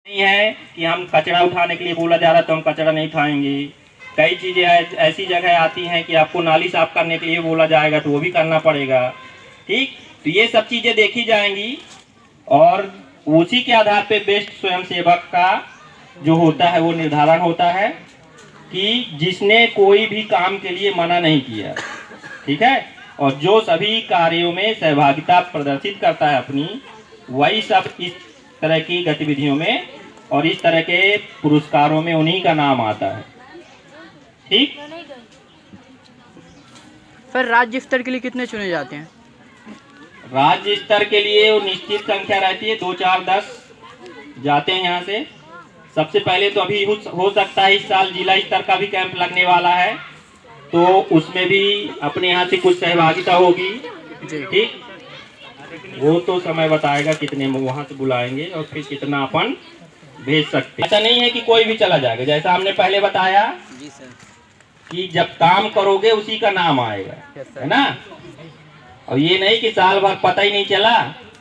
नहीं है कि हम कचरा उठाने के लिए बोला जा रहा है तो हम कचरा नहीं उठाएंगे। कई चीज़ें ऐसी जगह आती हैं कि आपको नाली साफ करने के लिए बोला जाएगा तो वो भी करना पड़ेगा। ठीक, तो ये सब चीज़ें देखी जाएंगी और उसी के आधार पे बेस्ट स्वयंसेवक का जो होता है वो निर्धारण होता है कि जिसने कोई भी काम के लिए मना नहीं किया, ठीक है, और जो सभी कार्यों में सहभागिता प्रदर्शित करता है अपनी, वही सब इस तरह की गतिविधियों में और इस तरह के पुरस्कारों में उन्हीं का नाम आता है। ठीक, फिर राज्य स्तर के लिए कितने चुने जाते हैं? राज्य स्तर के लिए वो निश्चित संख्या रहती है, 2, 4, 10 जाते हैं यहाँ से। सबसे पहले तो अभी हो सकता है इस साल जिला स्तर का भी कैंप लगने वाला है, तो उसमें भी अपने यहाँ से कुछ सहभागिता होगी। ठीक, वो तो समय बताएगा कितने वहाँ से बुलाएंगे और फिर कितना अपन भेज सकते हैं। ऐसा नहीं है कि कोई भी चला जाएगा, जैसा हमने पहले बताया जी सर, कि जब काम करोगे उसी का नाम आएगा, है ना। और ये नहीं कि साल भर पता ही नहीं चला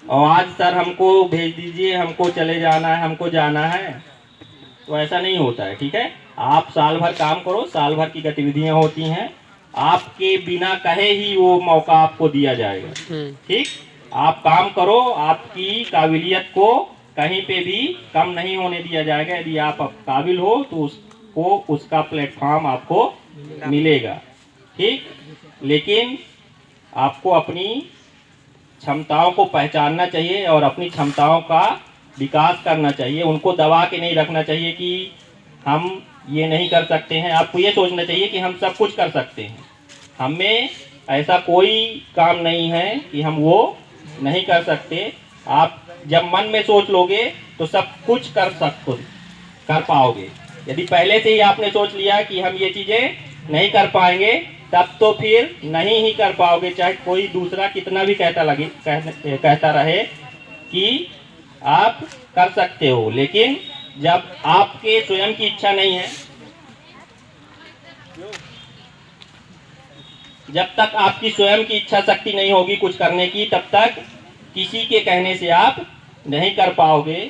और आज सर हमको भेज दीजिए, हमको चले जाना है, हमको जाना है, तो ऐसा नहीं होता है। ठीक है, आप साल भर काम करो, साल भर की गतिविधियां होती हैं, आपके बिना कहे ही वो मौका आपको दिया जाएगा। ठीक, आप काम करो, आपकी काबिलियत को कहीं पे भी कम नहीं होने दिया जाएगा। यदि आप काबिल हो तो उसको उसका प्लेटफॉर्म आपको मिलेगा। ठीक, लेकिन आपको अपनी क्षमताओं को पहचानना चाहिए और अपनी क्षमताओं का विकास करना चाहिए। उनको दबा के नहीं रखना चाहिए कि हम ये नहीं कर सकते हैं। आपको ये सोचना चाहिए कि हम सब कुछ कर सकते हैं, हमें ऐसा कोई काम नहीं है कि हम वो नहीं कर सकते। आप जब मन में सोच लोगे तो सब कुछ कर पाओगे। यदि पहले से ही आपने सोच लिया कि हम ये चीज़ें नहीं कर पाएंगे, तब तो फिर नहीं ही कर पाओगे, चाहे कोई दूसरा कितना भी कहता रहे कि आप कर सकते हो। लेकिन जब आपके स्वयं की इच्छा नहीं है, जब तक आपकी स्वयं की इच्छा शक्ति नहीं होगी कुछ करने की, तब तक किसी के कहने से आप नहीं कर पाओगे।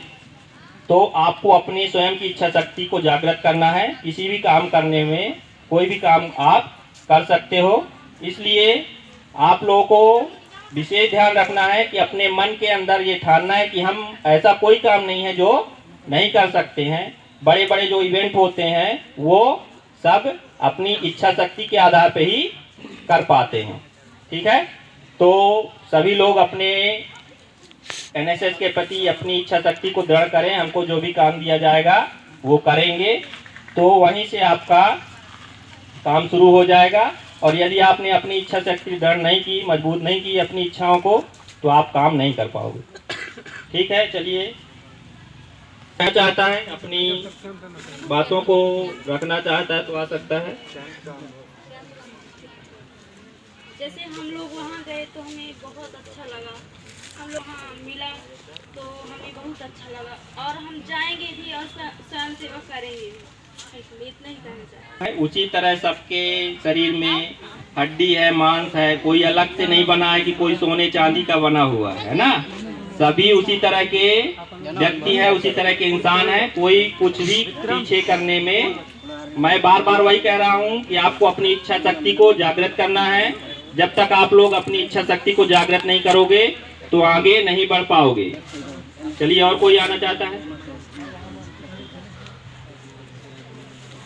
तो आपको अपनी स्वयं की इच्छा शक्ति को जागृत करना है। किसी भी काम करने में कोई भी काम आप कर सकते हो, इसलिए आप लोगों को विशेष ध्यान रखना है कि अपने मन के अंदर ये ठानना है कि हम ऐसा कोई काम नहीं है जो नहीं कर सकते हैं। बड़े बड़े जो इवेंट होते हैं वो सब अपनी इच्छा शक्ति के आधार पे ही कर पाते हैं। ठीक है, तो सभी लोग अपने एनएसएस के प्रति अपनी इच्छा शक्ति को दृढ़ करें। हमको जो भी काम दिया जाएगा वो करेंगे, तो वहीं से आपका काम शुरू हो जाएगा। और यदि आपने अपनी इच्छा शक्ति दृढ़ नहीं की, मजबूत नहीं की अपनी इच्छाओं को, तो आप काम नहीं कर पाओगे। ठीक है, चलिए, क्या चाहता है अपनी बातों को रखना चाहता है तो आ सकता है। जैसे हम लोग वहाँ गए तो हमें बहुत अच्छा लगा, हम लोग वहाँ मिला तो हमें बहुत अच्छा लगा, और हम जाएंगे भी और स्वयं सेवा करेंगे भी। इसलिए इतना ही कहना चाहते हैं। उसी तरह सबके शरीर में हड्डी है, मांस है, कोई अलग से नहीं बना है कि कोई सोने चांदी का बना हुआ है ना। सभी उसी तरह के व्यक्ति है, उसी तरह के इंसान है। कोई कुछ भी पीछे करने में, मैं बार बार वही कह रहा हूँ कि आपको अपनी इच्छा शक्ति को जागृत करना है। जब तक आप लोग अपनी इच्छा शक्ति को जागृत नहीं करोगे तो आगे नहीं बढ़ पाओगे। चलिए, और कोई आना चाहता है?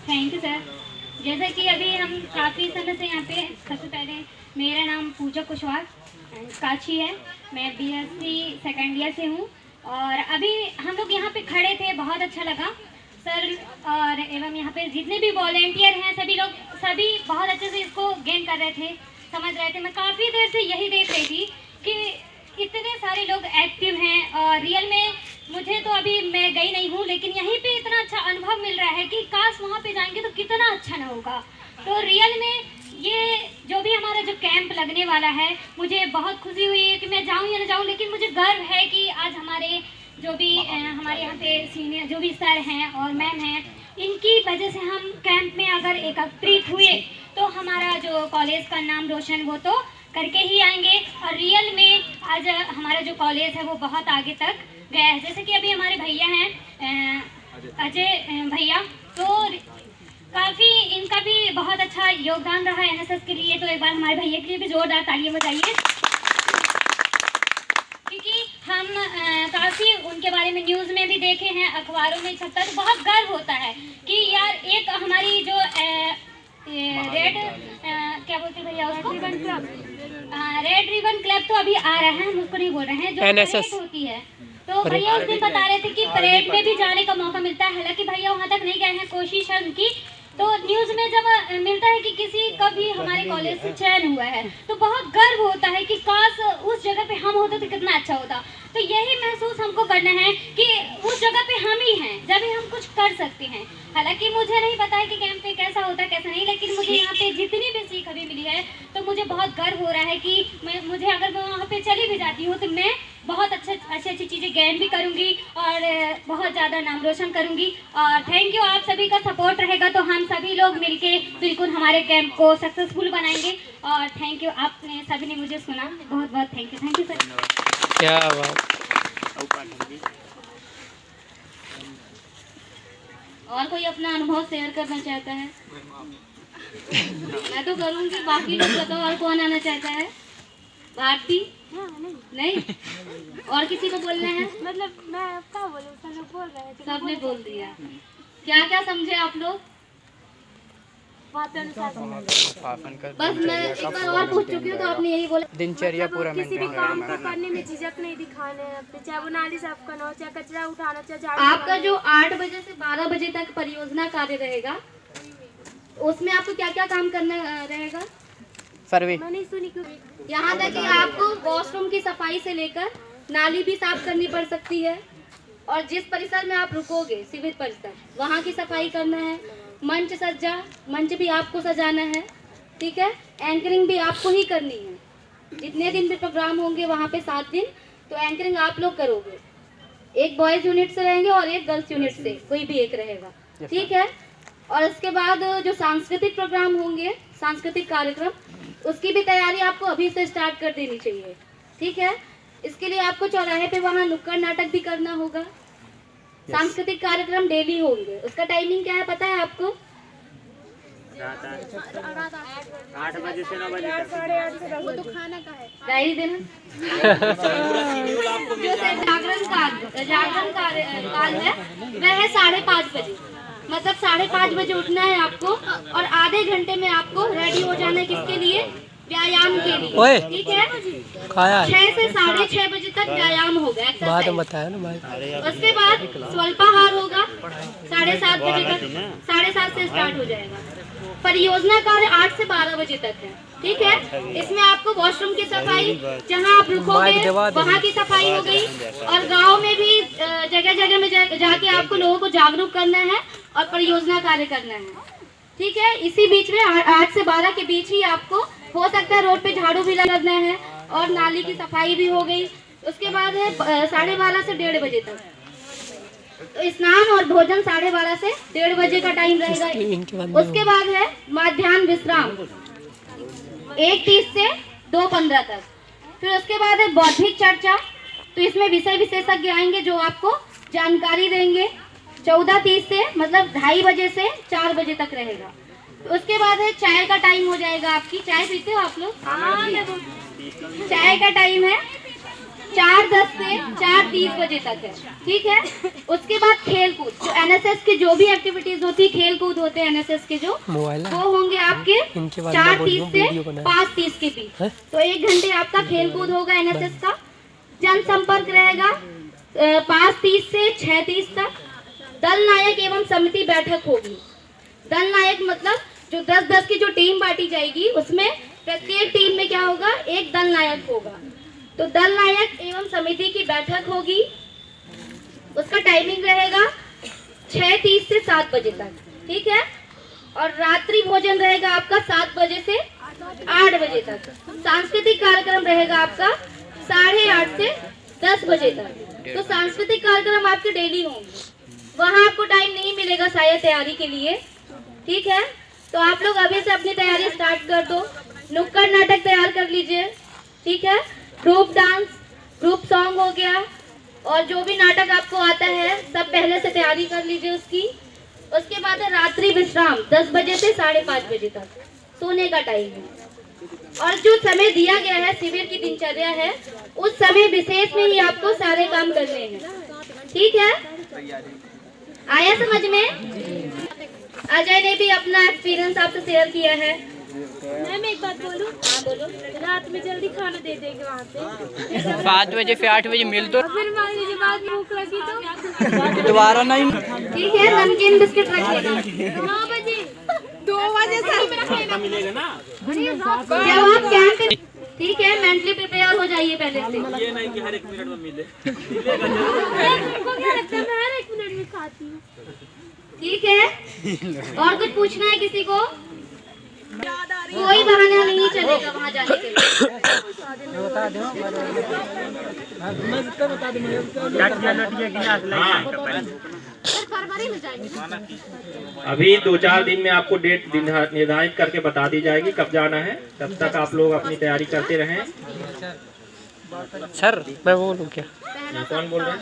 Thank you sir. जैसा कि अभी हम काफ़ी समय से यहाँ पे, सबसे पहले मेरा नाम पूजा कुशवाहा काची है, मैं बीएससी सेकेंड ईयर से हूँ। और अभी हम लोग यहाँ पे खड़े थे, बहुत अच्छा लगा सर, और एवं यहाँ पे जितने भी वॉलेंटियर हैं सभी लोग, सभी बहुत अच्छे से इसको गेन कर रहे थे, समझ रहे थे। मैं काफ़ी देर से यही देख रही थी कि इतने सारे लोग एक्टिव हैं, और रियल में मुझे तो अभी मैं गई नहीं हूँ, लेकिन यहीं पे इतना अच्छा अनुभव मिल रहा है कि काश वहाँ पे जाएंगे तो कितना अच्छा ना होगा। तो रियल में ये जो भी हमारा जो कैंप लगने वाला है, मुझे बहुत खुशी हुई है कि मैं जाऊँ या ना जाऊँ, लेकिन मुझे गर्व है कि आज हमारे जो भी हमारे यहाँ पे सीनियर जो भी सर हैं और मैम हैं, इनकी वजह से हम कैंप में अगर एकत्रित हुए तो हमारा जो कॉलेज का नाम रोशन वो तो करके ही आएंगे। और रियल में आज हमारा जो कॉलेज है वो बहुत आगे तक गया है। जैसे कि अभी हमारे भैया हैं अजय भैया, तो काफ़ी इनका भी बहुत अच्छा योगदान रहा एनएसएस के लिए। तो एक बार हमारे भैया के लिए भी जोरदार तालियां बजाइए, क्योंकि हम काफ़ी उनके बारे में न्यूज़ में भी देखे हैं, अखबारों में छपता, तो बहुत गर्व होता है कि यार एक हमारी जो रेड क्या बोलते हैं भैया उसको, रेड रिबन क्लब तो अभी आ रहा है, हम उसको नहीं बोल रहे हैं, जो परेड होती है। तो भैया उस दिन बता रहे थे कि परेड में भी जाने का मौका मिलता है, हालांकि भैया वहाँ तक नहीं गए हैं, कोशिश है उनकी। तो न्यूज़ में जब मिलता है कि किसी का भी हमारे कॉलेज से चयन हुआ है, तो बहुत गर्व होता है कि काश उस जगह पे हम होते तो कितना अच्छा होता। तो यही महसूस हमको करना है कि उस जगह पे हम ही हैं जब हम कुछ कर सकते हैं। हालांकि मुझे नहीं पता है कि कैंप पे कैसा होता है कैसा नहीं, लेकिन मुझे यहाँ पे जितनी भी सीख अभी मिली है तो मुझे बहुत गर्व हो रहा है कि मुझे अगर मैं वहाँ पे चली भी जाती हूँ तो मैं बहुत अच्छी चीज़ें गेन भी करूँगी और बहुत ज़्यादा नाम रोशन करूँगी। और थैंक यू, आप सभी का सपोर्ट रहेगा तो हम सभी लोग मिलके बिल्कुल हमारे कैंप को सक्सेसफुल बनाएंगे। और थैंक यू, आपने सभी ने मुझे सुना, बहुत बहुत थैंक यू सर। क्या बात। और कोई अपना अनुभव शेयर करना चाहता है? मैं तो करूँगी, बाकी लोग बताओ और कौन आना चाहता है? भारती? नहीं? और किसी को बोलना है? मतलब मैं क्या बोलूँ, सब लोग बोल रहे थे, सबने बोल दिया। क्या क्या समझे आप लोग? बात अनुसार बस मैं एक बार और पूछ चुकी हूँ तो आपने यही बोला। दिनचर्या पूरा किसी भी मेंटेन काम करना को करने में झिझक नहीं दिखाने हैं अपने, चाहे वो नाली साफ करना हो, चाहे कचरा उठाना, चाहे झाड़ू आपका लगाना। जो 8 बजे से 12 बजे तक परियोजना कार्य रहेगा, उसमें आपको क्या क्या काम करना रहेगा? सर्वे। मैं नहीं सुनी क्यों। यहाँ तक कि आपको वॉशरूम की सफाई से लेकर नाली भी साफ करनी पड़ सकती है, और जिस परिसर में आप रुकोगे शिविर परिसर, वहाँ की सफाई करना है। मंच सज्जा, मंच भी आपको सजाना है, ठीक है। एंकरिंग भी आपको ही करनी है। जितने दिन भी प्रोग्राम होंगे वहाँ पे 7 दिन, तो एंकरिंग आप लोग करोगे। एक बॉयज़ यूनिट से रहेंगे और एक गर्ल्स यूनिट से कोई भी एक रहेगा, ठीक है। और उसके बाद जो सांस्कृतिक प्रोग्राम होंगे, सांस्कृतिक कार्यक्रम, उसकी भी तैयारी आपको अभी से स्टार्ट कर देनी चाहिए, ठीक है। इसके लिए आपको चौराहे पे वहाँ नुक्कड़ नाटक भी करना होगा। सांस्कृतिक कार्यक्रम डेली होंगे। उसका टाइमिंग क्या है पता है आपको? 8 बजे से 9 बजे तक। वो तो खाना का है। डायरी देना। जो जागरण काल है वह है 5:30 बजे, मतलब 5:30 बजे उठना है आपको, और आधे घंटे में आपको रेडी हो जाना है। किसके लिए? व्यायाम के लिए, ठीक है। 6 से 6:30 बजे तक व्यायाम होगा, एक्सरसाइज बताया ना भाई। उसके बाद स्वल्पाहार होगा 7:30 बजे तक, 7:30 से स्टार्ट हो जाएगा। परियोजना कार्य 8 से 12 बजे तक है, ठीक है। इसमें आपको वॉशरूम की सफाई, जहां आप रुकोगे वहां की सफाई हो गई, और गांव में भी जगह जगह में जाके आपको लोगों को जागरूक करना है और परियोजना कार्य करना है, ठीक है। इसी बीच में 8 से 12 के बीच ही आपको हो सकता है रोड पे झाड़ू भी लगाना है, और नाली की सफाई भी हो गई। उसके बाद है 12:30 से 1:30 बजे तक, तो स्नान और भोजन 12:30 से 1:30 बजे का टाइम रहेगा। उसके बाद है मध्याह्न विश्राम 1:30 से 2:15 तक। फिर उसके बाद है बौद्धिक चर्चा, तो इसमें विषय विशेषज्ञ आएंगे जो आपको जानकारी देंगे। 14:30 से मतलब 2:30 बजे से 4 बजे तक रहेगा। तो उसके बाद है चाय का टाइम हो जाएगा। आपकी चाय पीते हो आप लोग? चाय का टाइम है 4:10 से 4:30 बजे तक है, ठीक है। उसके बाद खेल कूद, जो एनएसएस की जो भी एक्टिविटीज होती है, खेल कूद होते हैं एनएसएस के जो, वो होंगे आपके 4:30 से 5:30 के बीच। तो 1 घंटे आपका खेल कूद होगा एनएसएस का। जनसंपर्क रहेगा 5:30 से 6:30 तक। दल नायक एवं समिति बैठक होगी। दल नायक मतलब जो 10-10 की जो टीम बांटी जाएगी, उसमें प्रत्येक टीम में क्या होगा? एक दल नायक होगा। तो दल नायक एवं समिति की बैठक होगी। उसका टाइमिंग रहेगा 6:30 से 7 बजे तक, ठीक है। और रात्रि भोजन रहेगा आपका 7 बजे से 8 बजे तक। सांस्कृतिक कार्यक्रम रहेगा आपका 8:30 से 10 बजे तक। तो सांस्कृतिक कार्यक्रम आपके डेली होंगे, वहाँ आपको टाइम नहीं मिलेगा शायद तैयारी के लिए, ठीक है। तो आप लोग अभी से अपनी तैयारी स्टार्ट कर दो। नुक्कड़ नाटक तैयार कर लीजिए, ठीक है। ग्रुप डांस, ग्रुप सॉन्ग हो गया, और जो भी नाटक आपको आता है सब पहले से तैयारी कर लीजिए उसकी। उसके बाद है रात्रि विश्राम 10 बजे से 5:30 बजे तक सोने का टाइम है। और जो समय दिया गया है शिविर की दिनचर्या है उस समय विशेष में ही आपको सारे काम करने हैं, ठीक है? आया समझ में? अजय ने भी अपना एक्सपीरियंस आपसे शेयर किया है। मैम एक बात बोलूं? हाँ बोलो। रात में जल्दी खाना दे देंगे वहाँ पे। 7 बजे फिर 8 बजे मिल दो। फिर मान लीजिए बाद में भूख लगी तो दोबारा नहीं। ठीक है, नमकीन बिस्किट रखिएगा। 9 बजे 2 बजे सर मिलेगा ना। जब आप कैंप, ठीक है, मेंटली प्रिपेयर हो जाइए पहले से। ये नहीं कि हर 1 मिनट में मिले। उनको क्या लगता है मैं हर 1 मिनट में खाती हूँ। ठीक है, और कुछ पूछना है किसी को? कोई बहाना नहीं चलेगा वहाँ जाने के लिए। अभी 2-4 दिन में आपको डेट निर्धारित करके बता दी जाएगी कब जाना है। तब तक आप लोग अपनी तैयारी करते रहें। सर मैं बोलूँ क्या? कौन बोल रहे हैं?